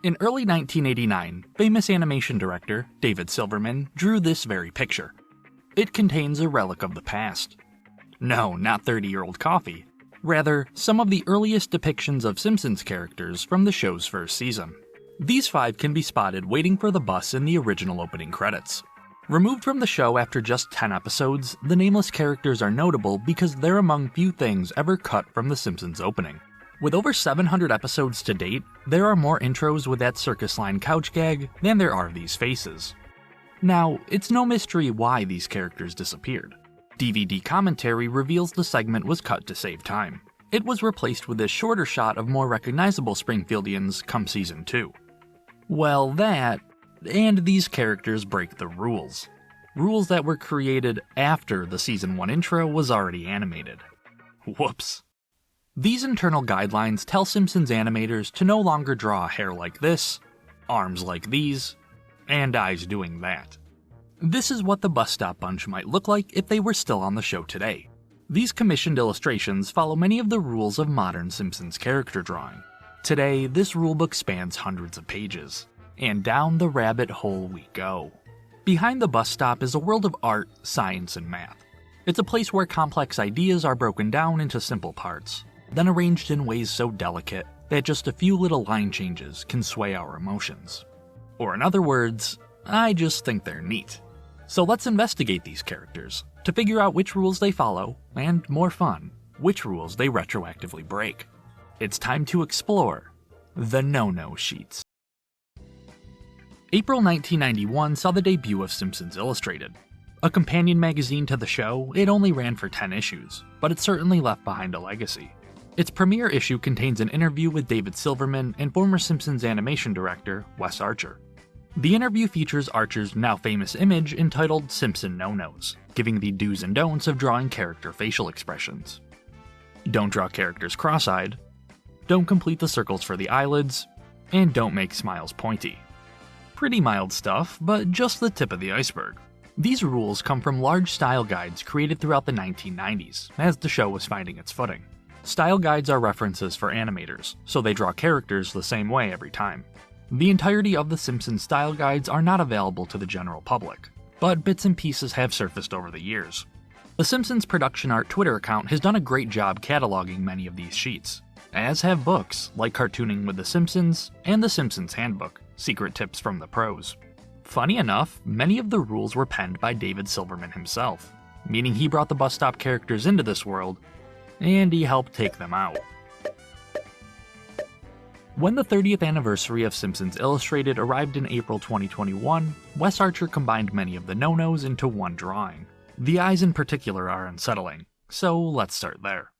In early 1989, famous animation director David Silverman drew this very picture. It contains a relic of the past. No, not 30-year-old coffee. Rather, some of the earliest depictions of Simpsons characters from the show's first season. These 5 can be spotted waiting for the bus in the original opening credits. Removed from the show after just 10 episodes, the nameless characters are notable because they're among few things ever cut from The Simpsons opening. With over 700 episodes to date, there are more intros with that circus line couch gag than there are these faces. Now, it's no mystery why these characters disappeared. DVD commentary reveals the segment was cut to save time. It was replaced with this shorter shot of more recognizable Springfieldians come season 2. Well, that, and these characters break the rules. Rules that were created after the season 1 intro was already animated. Whoops. These internal guidelines tell Simpsons animators to no longer draw hair like this, arms like these, and eyes doing that. This is what the Bus Stop Bunch might look like if they were still on the show today. These commissioned illustrations follow many of the rules of modern Simpsons character drawing. Today, this rulebook spans hundreds of pages, and down the rabbit hole we go. Behind the bus stop is a world of art, science, and math. It's a place where complex ideas are broken down into simple parts, then arranged in ways so delicate that just a few little line changes can sway our emotions. Or in other words, I just think they're neat. So let's investigate these characters, to figure out which rules they follow, and more fun, which rules they retroactively break. It's time to explore the no-no sheets. April 1991 saw the debut of Simpsons Illustrated. A companion magazine to the show, it only ran for 10 issues, but it certainly left behind a legacy. Its premiere issue contains an interview with David Silverman and former Simpsons animation director Wes Archer. The interview features Archer's now famous image entitled Simpson No-Nos, giving the do's and don'ts of drawing character facial expressions. Don't draw characters cross-eyed, don't complete the circles for the eyelids, and don't make smiles pointy. Pretty mild stuff, but just the tip of the iceberg. These rules come from large style guides created throughout the 1990s, as the show was finding its footing. Style guides are references for animators, so they draw characters the same way every time. The entirety of the Simpsons style guides are not available to the general public, but bits and pieces have surfaced over the years. The Simpsons Production Art Twitter account has done a great job cataloging many of these sheets, as have books like Cartooning with The Simpsons and The Simpsons Handbook, Secret Tips from the Pros. Funny enough, many of the rules were penned by David Silverman himself, meaning he brought the bus stop characters into this world, and he helped take them out. When the 30th anniversary of Simpsons Illustrated arrived in April 2021, Wes Archer combined many of the no-nos into one drawing. The eyes in particular are unsettling, so let's start there.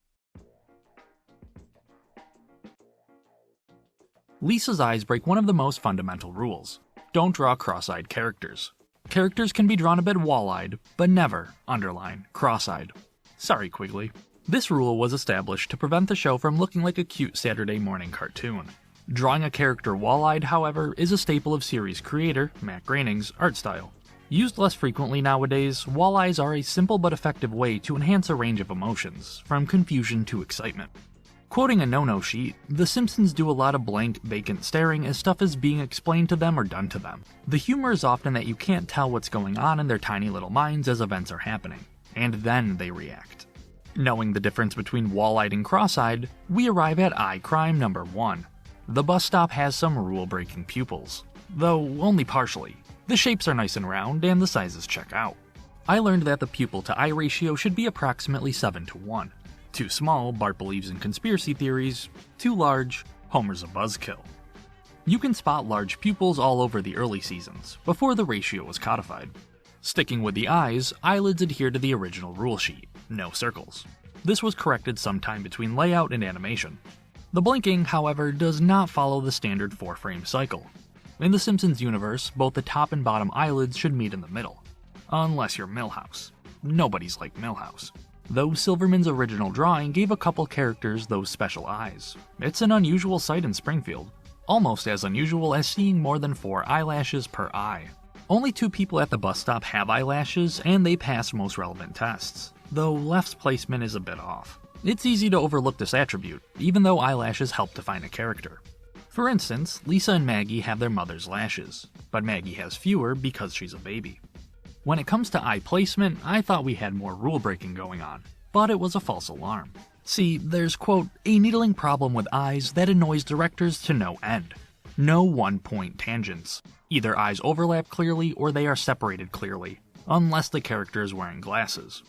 Lisa's eyes break one of the most fundamental rules. Don't draw cross-eyed characters. Characters can be drawn a bit wall-eyed, but never, underline, cross-eyed. Sorry, Quigley. This rule was established to prevent the show from looking like a cute Saturday morning cartoon. Drawing a character wall-eyed, however, is a staple of series creator Matt Groening's art style. Used less frequently nowadays, wall eyes are a simple but effective way to enhance a range of emotions, from confusion to excitement. Quoting a no-no sheet, The Simpsons do a lot of blank, vacant staring as stuff is being explained to them or done to them. The humor is often that you can't tell what's going on in their tiny little minds as events are happening, and then they react. Knowing the difference between wall-eyed and cross-eyed, we arrive at eye crime number 1. The bus stop has some rule-breaking pupils, though only partially. The shapes are nice and round, and the sizes check out. I learned that the pupil-to-eye ratio should be approximately 7:1. Too small, Bart believes in conspiracy theories. Too large, Homer's a buzzkill. You can spot large pupils all over the early seasons, before the ratio was codified. Sticking with the eyes, eyelids adhere to the original rule sheet, no circles. This was corrected sometime between layout and animation. The blinking, however, does not follow the standard 4-frame cycle. In the Simpsons universe, both the top and bottom eyelids should meet in the middle. Unless you're Milhouse. Nobody's like Milhouse. Though Silverman's original drawing gave a couple characters those special eyes. It's an unusual sight in Springfield. Almost as unusual as seeing more than 4 eyelashes per eye. Only 2 people at the bus stop have eyelashes, and they pass most relevant tests, though Left's placement is a bit off. It's easy to overlook this attribute, even though eyelashes help define a character. For instance, Lisa and Maggie have their mother's lashes, but Maggie has fewer because she's a baby. When it comes to eye placement, I thought we had more rule breaking going on, but it was a false alarm. See, there's, quote, a needling problem with eyes that annoys directors to no end. No one-point tangents. Either eyes overlap clearly or they are separated clearly, unless the character is wearing glasses.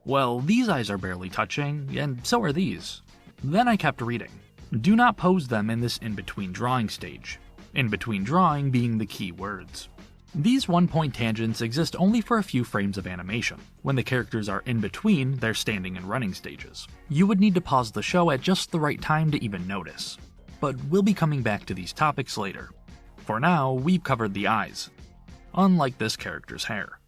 Well, these eyes are barely touching, and so are these. Then I kept reading. Do not pose them in this in-between drawing stage. In-between drawing being the key words. These one-point tangents exist only for a few frames of animation, when the characters are in between their standing and running stages. You would need to pause the show at just the right time to even notice. But we'll be coming back to these topics later. For now, we've covered the eyes. Unlike this character's hair.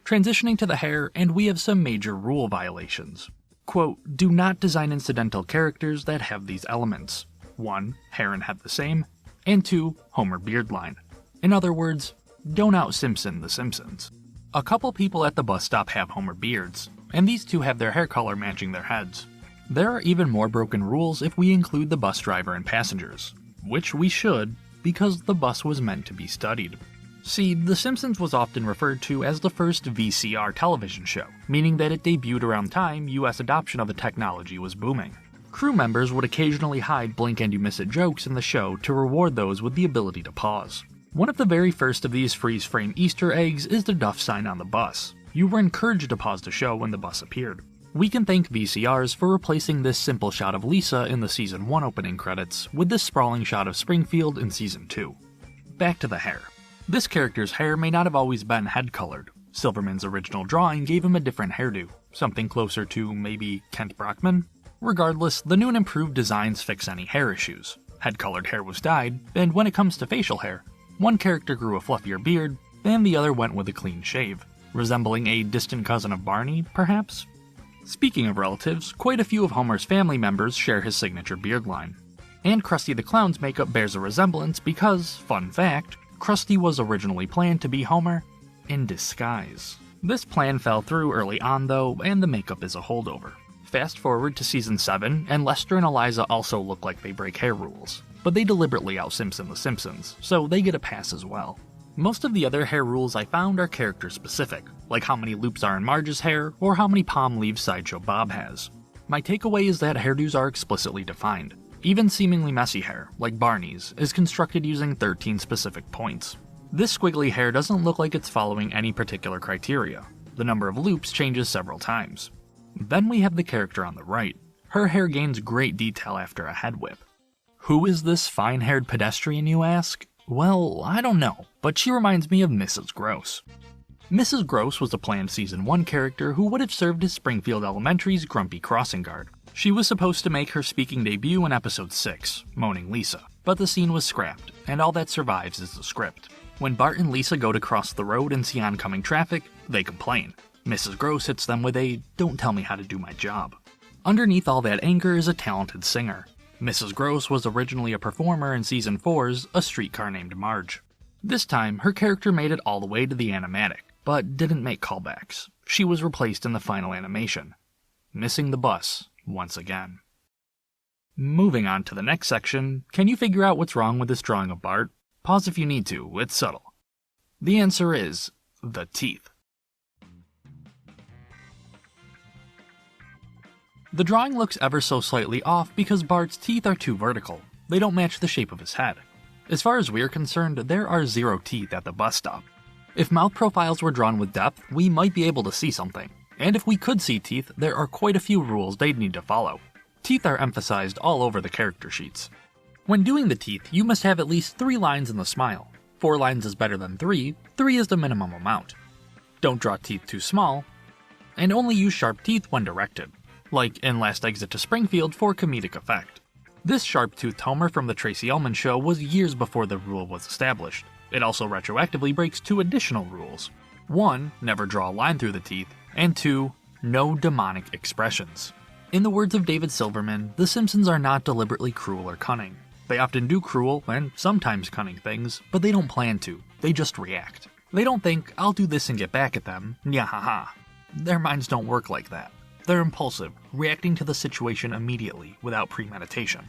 Transitioning to the hair, and we have some major rule violations. Quote, do not design incidental characters that have these elements. 1. Hair and head the same. And 2. Homer beard line. In other words, don't out-Simpson the Simpsons. A couple people at the bus stop have Homer beards, and these two have their hair color matching their heads. There are even more broken rules if we include the bus driver and passengers, which we should, because the bus was meant to be studied. See, The Simpsons was often referred to as the first VCR television show, meaning that it debuted around time US adoption of the technology was booming. Crew members would occasionally hide blink and you miss it jokes in the show to reward those with the ability to pause. One of the very first of these freeze frame Easter eggs is the Duff sign on the bus. You were encouraged to pause the show when the bus appeared. We can thank VCRs for replacing this simple shot of Lisa in the Season 1 opening credits with this sprawling shot of Springfield in Season 2. Back to the hair. This character's hair may not have always been head-colored. Silverman's original drawing gave him a different hairdo, something closer to maybe Kent Brockman? Regardless, the new and improved designs fix any hair issues. Head-colored hair was dyed, and when it comes to facial hair, one character grew a fluffier beard, and the other went with a clean shave, resembling a distant cousin of Barney, perhaps? Speaking of relatives, quite a few of Homer's family members share his signature beard line. And Krusty the Clown's makeup bears a resemblance because, fun fact, Krusty was originally planned to be Homer in disguise. This plan fell through early on though, and the makeup is a holdover. Fast forward to Season 7, and Lester and Eliza also look like they break hair rules, but they deliberately out-Simpson the Simpsons, so they get a pass as well. Most of the other hair rules I found are character specific, like how many loops are in Marge's hair, or how many palm leaves Sideshow Bob has. My takeaway is that hairdos are explicitly defined. Even seemingly messy hair, like Barney's, is constructed using 13 specific points. This squiggly hair doesn't look like it's following any particular criteria. The number of loops changes several times. Then we have the character on the right. Her hair gains great detail after a head whip. Who is this fine-haired pedestrian, you ask? Well, I don't know, but she reminds me of Mrs. Gross. Mrs. Gross was a planned Season 1 character who would have served as Springfield Elementary's grumpy crossing guard. She was supposed to make her speaking debut in Episode 6, Moaning Lisa, but the scene was scrapped, and all that survives is the script. When Bart and Lisa go to cross the road and see oncoming traffic, they complain. Mrs. Gross hits them with a, "Don't tell me how to do my job." Underneath all that anger is a talented singer. Mrs. Gross was originally a performer in Season 4's A Streetcar Named Marge. This time, her character made it all the way to the animatic, but didn't make callbacks. She was replaced in the final animation. Missing the bus, once again. Moving on to the next section, can you figure out what's wrong with this drawing of Bart? Pause if you need to, it's subtle. The answer is the teeth. The drawing looks ever so slightly off because Bart's teeth are too vertical. They don't match the shape of his head. As far as we're concerned, there are 0 teeth at the bus stop. If mouth profiles were drawn with depth, we might be able to see something. And if we could see teeth, there are quite a few rules they'd need to follow. Teeth are emphasized all over the character sheets. When doing the teeth, you must have at least 3 lines in the smile. 4 lines is better than 3, 3 is the minimum amount. Don't draw teeth too small, and only use sharp teeth when directed, like in Last Exit to Springfield for comedic effect. This sharp-toothed Homer from the Tracy Ullman Show was years before the rule was established. It also retroactively breaks 2 additional rules. 1, never draw a line through the teeth, and 2, no demonic expressions. In the words of David Silverman, The Simpsons are not deliberately cruel or cunning. They often do cruel, and sometimes cunning things, but they don't plan to, they just react. They don't think, I'll do this and get back at them, nyahaha. Their minds don't work like that. They're impulsive, reacting to the situation immediately, without premeditation.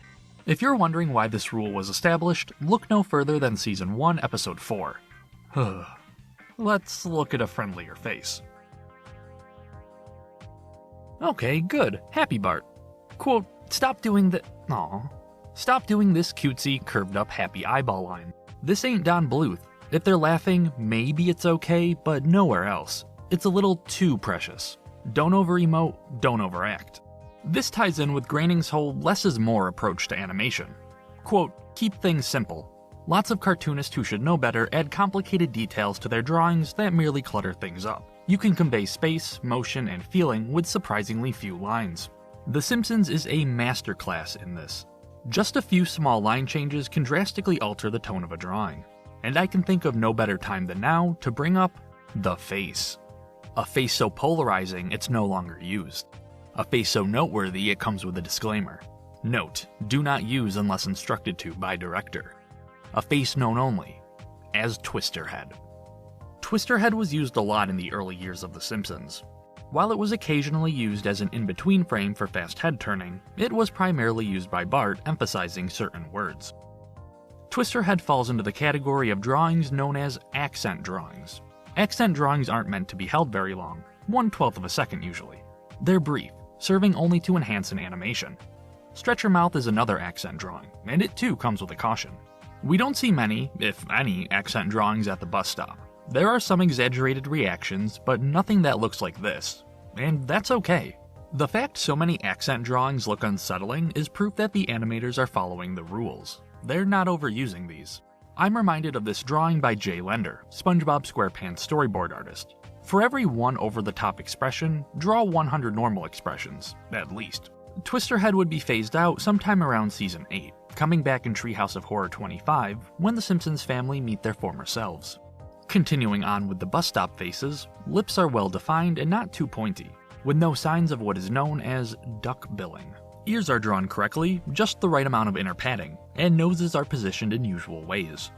If you're wondering why this rule was established, look no further than Season 1, Episode 4. Let's look at a friendlier face. Okay, good. Happy Bart. Quote, stop doing this cutesy, curved up happy eyeball line. This ain't Don Bluth. If they're laughing, maybe it's okay, but nowhere else. It's a little too precious. Don't over-emote, don't overact. This ties in with Groening's whole less is more approach to animation. Quote, keep things simple. Lots of cartoonists who should know better add complicated details to their drawings that merely clutter things up. You can convey space, motion, and feeling with surprisingly few lines. The Simpsons is a masterclass in this. Just a few small line changes can drastically alter the tone of a drawing. And I can think of no better time than now to bring up the face. A face so polarizing it's no longer used. A face so noteworthy it comes with a disclaimer. Note, do not use unless instructed to by director. A face known only as Twisterhead. Twisterhead was used a lot in the early years of The Simpsons. While it was occasionally used as an in-between frame for fast head turning, it was primarily used by Bart emphasizing certain words. Twisterhead falls into the category of drawings known as accent drawings. Accent drawings aren't meant to be held very long, 1/12 of a second usually. They're brief, serving only to enhance an animation. Stretch Your Mouth is another accent drawing, and it too comes with a caution. We don't see many, if any, accent drawings at the bus stop. There are some exaggerated reactions, but nothing that looks like this. And that's okay. The fact so many accent drawings look unsettling is proof that the animators are following the rules. They're not overusing these. I'm reminded of this drawing by Jay Lender, SpongeBob SquarePants storyboard artist. For every one over-the-top expression, draw 100 normal expressions, at least. Twisterhead would be phased out sometime around Season 8, coming back in Treehouse of Horror 25 when the Simpsons family meet their former selves. Continuing on with the bus stop faces, lips are well defined and not too pointy, with no signs of what is known as duck billing. Ears are drawn correctly, just the right amount of inner padding, and noses are positioned in usual ways.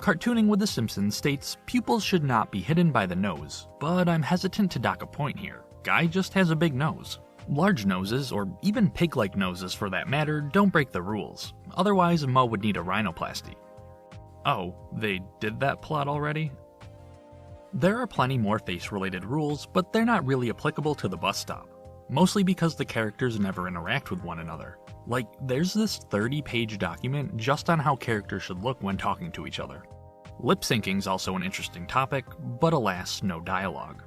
Cartooning with The Simpsons states pupils should not be hidden by the nose, but I'm hesitant to dock a point here. Guy just has a big nose. Large noses, or even pig-like noses for that matter, don't break the rules. Otherwise, Moe would need a rhinoplasty. Oh, they did that plot already? There are plenty more face-related rules, but they're not really applicable to the bus stop. Mostly because the characters never interact with one another. Like, there's this 30-page document just on how characters should look when talking to each other. Lip syncing's also an interesting topic, but alas, no dialogue.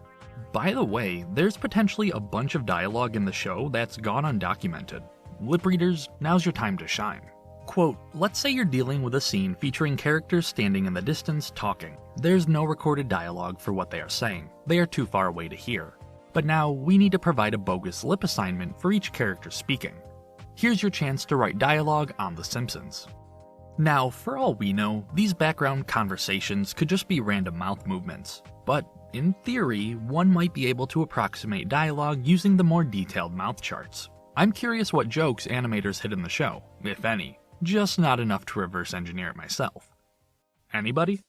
By the way, there's potentially a bunch of dialogue in the show that's gone undocumented. Lip readers, now's your time to shine. Quote, let's say you're dealing with a scene featuring characters standing in the distance talking. There's no recorded dialogue for what they are saying. They are too far away to hear. But now, we need to provide a bogus lip assignment for each character speaking. Here's your chance to write dialogue on The Simpsons. Now, for all we know, these background conversations could just be random mouth movements. But, in theory, one might be able to approximate dialogue using the more detailed mouth charts. I'm curious what jokes animators hid in the show, if any. Just not enough to reverse engineer it myself. Anybody?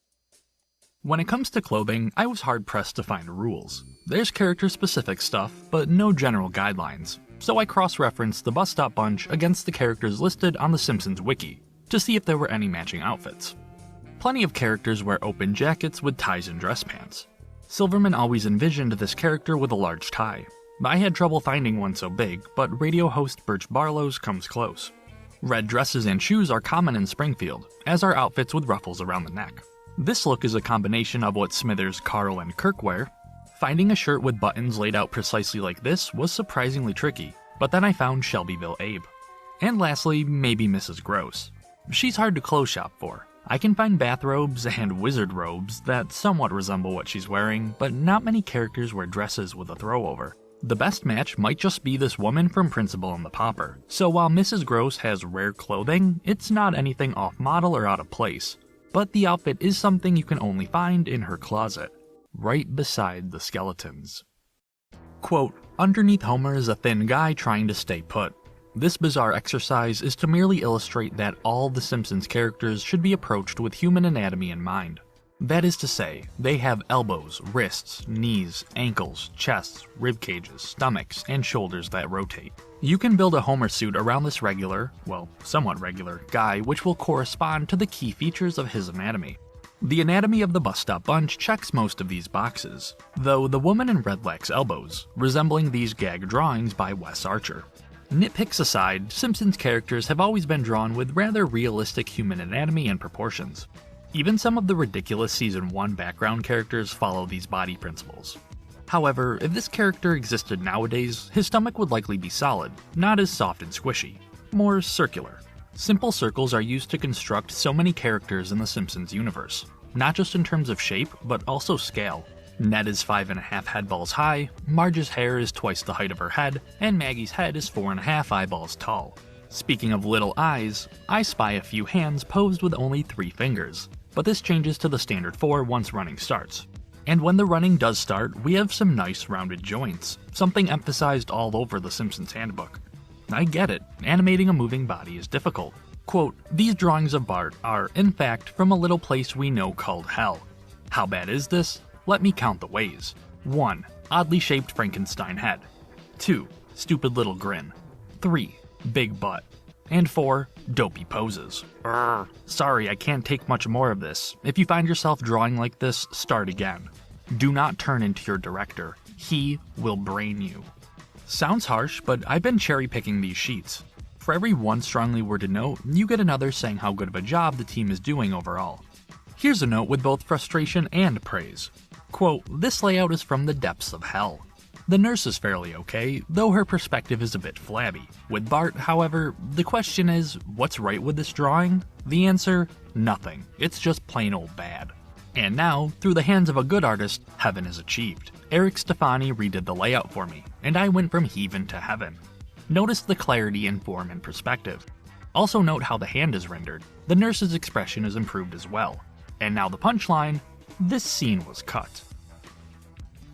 When it comes to clothing, I was hard-pressed to find rules. There's character-specific stuff, but no general guidelines, so I cross-referenced the Bus Stop Bunch against the characters listed on the Simpsons wiki, to see if there were any matching outfits. Plenty of characters wear open jackets with ties and dress pants. Silverman always envisioned this character with a large tie. I had trouble finding one so big, but radio host Birch Barlow's comes close. Red dresses and shoes are common in Springfield, as are outfits with ruffles around the neck. This look is a combination of what Smithers, Carl, and Kirk wear. Finding a shirt with buttons laid out precisely like this was surprisingly tricky, but then I found Shelbyville Abe. And lastly, maybe Mrs. Gross. She's hard to clothes shop for. I can find bathrobes and wizard robes that somewhat resemble what she's wearing, but not many characters wear dresses with a throwover. The best match might just be this woman from Principal and the Pauper, so while Mrs. Gross has rare clothing, it's not anything off-model or out of place. But the outfit is something you can only find in her closet, right beside the skeletons. Quote, underneath Homer is a thin guy trying to stay put. This bizarre exercise is to merely illustrate that all the Simpsons characters should be approached with human anatomy in mind. That is to say, they have elbows, wrists, knees, ankles, chests, rib cages, stomachs, and shoulders that rotate. You can build a Homer suit around this regular, well, somewhat regular, guy, which will correspond to the key features of his anatomy. The anatomy of the Bus Stop Bunch checks most of these boxes, though the woman in red lacks elbows, resembling these gag drawings by Wes Archer. Nitpicks aside, Simpsons characters have always been drawn with rather realistic human anatomy and proportions. Even some of the ridiculous Season 1 background characters follow these body principles. However, if this character existed nowadays, his stomach would likely be solid, not as soft and squishy, more circular. Simple circles are used to construct so many characters in the Simpsons universe, not just in terms of shape, but also scale. Ned is 5.5 head balls high, Marge's hair is twice the height of her head, and Maggie's head is 4.5 eyeballs tall. Speaking of little eyes, I spy a few hands posed with only 3 fingers, but this changes to the standard 4 once running starts. And when the running does start, we have some nice rounded joints, something emphasized all over the Simpsons handbook. I get it, animating a moving body is difficult. Quote, "These drawings of Bart are, in fact, from a little place we know called hell. How bad is this? Let me count the ways. 1. Oddly shaped Frankenstein head. 2. Stupid little grin. 3. Big butt. And 4. Dopey poses. Sorry, I can't take much more of this. If you find yourself drawing like this, start again. Do not turn into your director. He will brain you." Sounds harsh, but I've been cherry-picking these sheets. For every one strongly worded note, you get another saying how good of a job the team is doing overall. Here's a note with both frustration and praise. Quote, "This layout is from the depths of hell. The nurse is fairly okay, though her perspective is a bit flabby. With Bart, however, the question is, what's right with this drawing? The answer, nothing. It's just plain old bad. And now, through the hands of a good artist, heaven is achieved. Eric Stefani redid the layout for me, and I went from heaven to heaven. Notice the clarity in form and perspective. Also note how the hand is rendered. The nurse's expression is improved as well. And now the punchline, this scene was cut.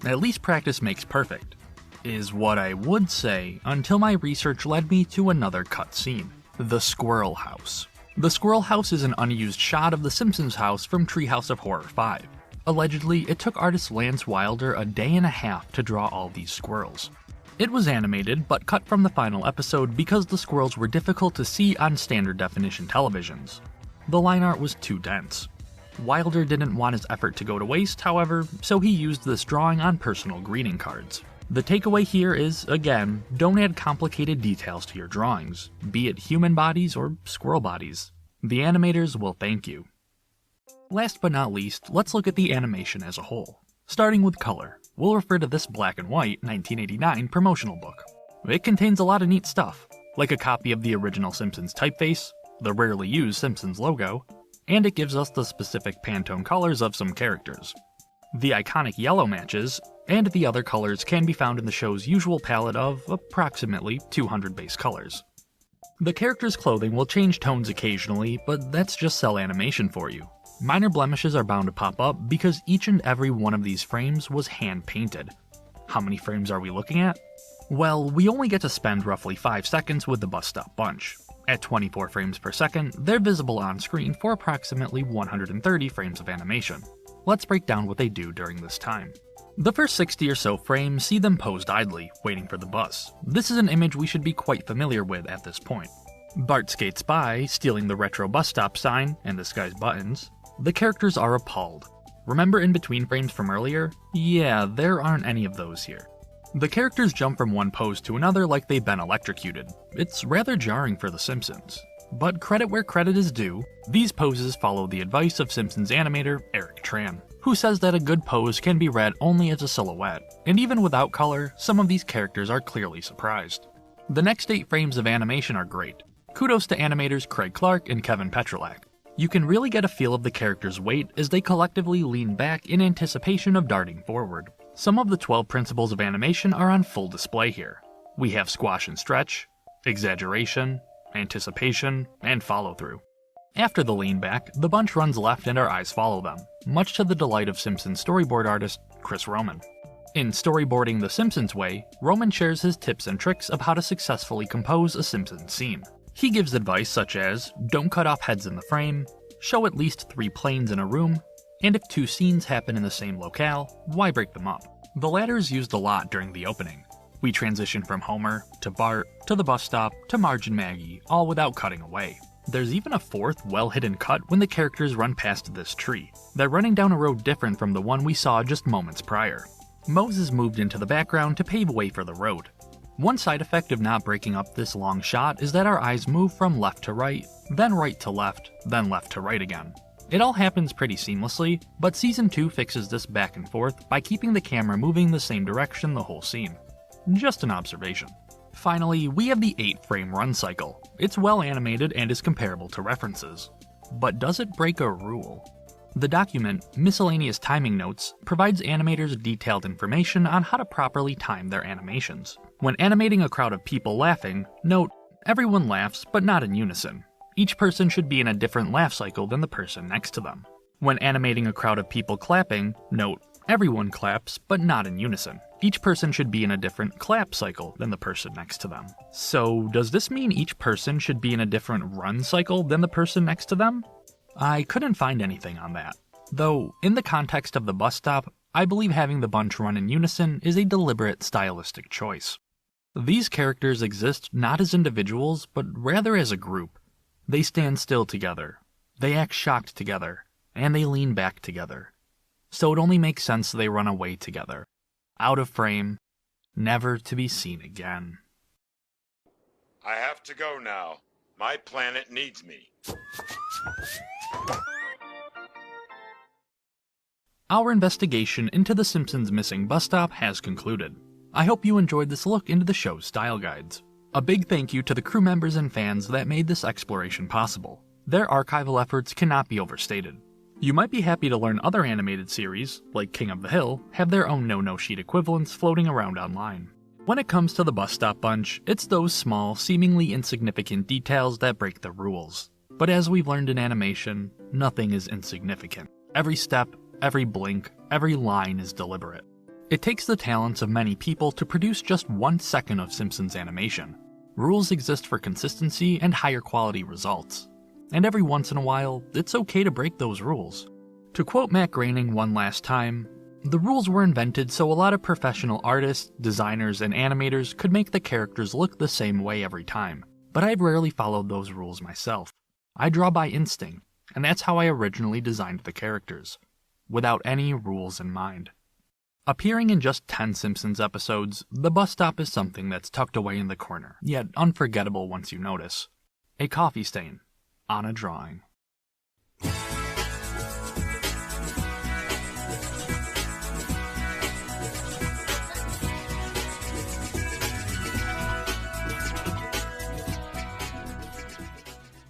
At least practice makes perfect, is what I would say until my research led me to another cut scene, the Squirrel House. The Squirrel House is an unused shot of the Simpsons house from Treehouse of Horror 5. Allegedly, it took artist Lance Wilder a day and a half to draw all these squirrels. It was animated, but cut from the final episode because the squirrels were difficult to see on standard definition televisions. The line art was too dense. Wilder didn't want his effort to go to waste, however, so he used this drawing on personal greeting cards. The takeaway here is, again, don't add complicated details to your drawings, be it human bodies or squirrel bodies. The animators will thank you. Last but not least, let's look at the animation as a whole. Starting with color, we'll refer to this black and white 1989 promotional book. It contains a lot of neat stuff, like a copy of the original Simpsons typeface, the rarely used Simpsons logo, and it gives us the specific Pantone colors of some characters. The iconic yellow matches, and the other colors can be found in the show's usual palette of approximately 200 base colors. The characters' clothing will change tones occasionally, but that's just cell animation for you. Minor blemishes are bound to pop up because each and every one of these frames was hand-painted. How many frames are we looking at? Well, we only get to spend roughly 5 seconds with the Bus Stop Bunch. At 24 frames per second, they're visible on screen for approximately 130 frames of animation. Let's break down what they do during this time. The first 60 or so frames see them posed idly, waiting for the bus. This is an image we should be quite familiar with at this point. Bart skates by, stealing the retro bus stop sign and this guy's buttons. The characters are appalled. Remember in between frames from earlier? Yeah, there aren't any of those here. The characters jump from one pose to another like they've been electrocuted. It's rather jarring for The Simpsons. But credit where credit is due, these poses follow the advice of Simpsons animator Eric Tran, who says that a good pose can be read only as a silhouette, and even without color, some of these characters are clearly surprised. The next 8 frames of animation are great. Kudos to animators Craig Clark and Kevin Petrolak. You can really get a feel of the characters' weight as they collectively lean back in anticipation of darting forward. Some of the 12 principles of animation are on full display here. We have squash and stretch, exaggeration, anticipation, and follow-through. After the lean back, the bunch runs left and our eyes follow them, much to the delight of Simpsons storyboard artist Chris Roman. In Storyboarding the Simpsons Way, Roman shares his tips and tricks of how to successfully compose a Simpsons scene. He gives advice such as, don't cut off heads in the frame, show at least 3 planes in a room, and if two scenes happen in the same locale, why break them up? The latter is used a lot during the opening. We transition from Homer, to Bart, to the bus stop, to Marge and Maggie, all without cutting away. There's even a fourth, well-hidden cut when the characters run past this tree. They're running down a road different from the one we saw just moments prior. Moses moved into the background to pave way for the road. One side effect of not breaking up this long shot is that our eyes move from left to right to left, then left to right again. It all happens pretty seamlessly, but Season 2 fixes this back and forth by keeping the camera moving the same direction the whole scene. Just an observation. Finally, we have the 8-frame run cycle. It's well animated and is comparable to references. But does it break a rule? The document, Miscellaneous Timing Notes, provides animators detailed information on how to properly time their animations. When animating a crowd of people laughing, note, everyone laughs but not in unison. Each person should be in a different laugh cycle than the person next to them. When animating a crowd of people clapping, note, everyone claps but not in unison. Each person should be in a different clap cycle than the person next to them. So, does this mean each person should be in a different run cycle than the person next to them? I couldn't find anything on that. Though, in the context of the bus stop, I believe having the bunch run in unison is a deliberate stylistic choice. These characters exist not as individuals, but rather as a group. They stand still together, they act shocked together, and they lean back together. So it only makes sense they run away together. Out of frame, never to be seen again. I have to go now. My planet needs me. Our investigation into The Simpsons' missing bus stop has concluded. I hope you enjoyed this look into the show's style guides. A big thank you to the crew members and fans that made this exploration possible. Their archival efforts cannot be overstated. You might be happy to learn other animated series, like King of the Hill, have their own no-sheet equivalents floating around online. When it comes to the bus stop bunch, it's those small, seemingly insignificant details that break the rules. But as we've learned in animation, nothing is insignificant. Every step, every blink, every line is deliberate. It takes the talents of many people to produce just 1 second of Simpsons animation. Rules exist for consistency and higher quality results. And every once in a while, it's okay to break those rules. To quote Matt Groening one last time, the rules were invented so a lot of professional artists, designers, and animators could make the characters look the same way every time. But I've rarely followed those rules myself. I draw by instinct, and that's how I originally designed the characters, without any rules in mind. Appearing in just 10 Simpsons episodes, the bus stop is something that's tucked away in the corner, yet unforgettable once you notice. A coffee stain on a drawing.